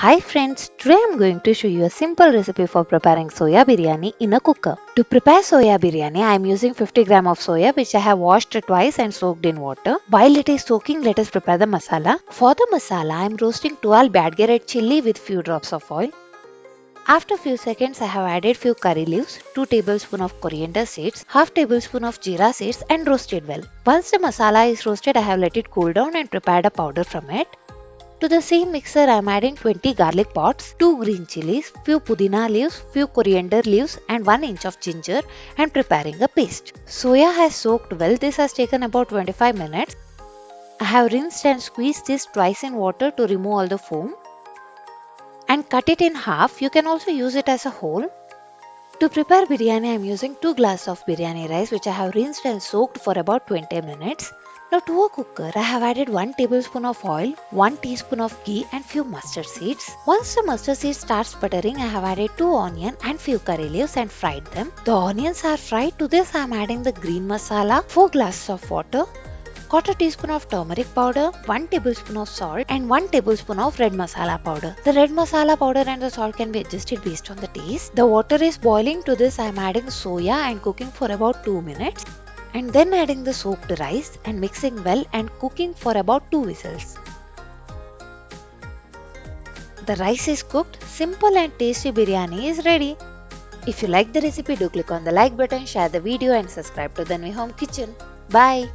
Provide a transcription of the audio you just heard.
Hi friends, today I am going to show you a simple recipe for preparing soya biryani in a cooker. To prepare soya biryani, I am using 50 gram of soya which I have washed twice and soaked in water. While it is soaking, let us prepare the masala. For the masala, I am roasting 12 badge red chilli with few drops of oil. After few seconds, I have added few curry leaves, 2 tablespoons of coriander seeds, half tablespoon of jeera seeds and roasted well. Once the masala is roasted, I have let it cool down and prepared a powder from it. To the same mixer, I am adding 20 garlic pods, 2 green chilies, few pudina leaves, few coriander leaves and 1 inch of ginger and preparing a paste. Soya has soaked well. This has taken about 25 minutes. I have rinsed and squeezed this twice in water to remove all the foam and cut it in half. You can also use it as a whole. To prepare biryani, I am using 2 glasses of biryani rice which I have rinsed and soaked for about 20 minutes. Now to a cooker, I have added 1 tablespoon of oil, 1 teaspoon of ghee and few mustard seeds. Once the mustard seeds start sputtering, I have added 2 onions and few curry leaves and fried them. The onions are fried. To this I am adding the green masala, 4 glasses of water, 1/4 teaspoon of turmeric powder, 1 tablespoon of salt and 1 tablespoon of red masala powder. The red masala powder and the salt can be adjusted based on the taste. The water is boiling. To this I am adding soya and cooking for about 2 minutes and then adding the soaked rice and mixing well and cooking for about 2 whistles. The rice is cooked. Simple and tasty biryani is ready. If you like the recipe, do click on the like button, share the video and subscribe to the New Home Kitchen. Bye.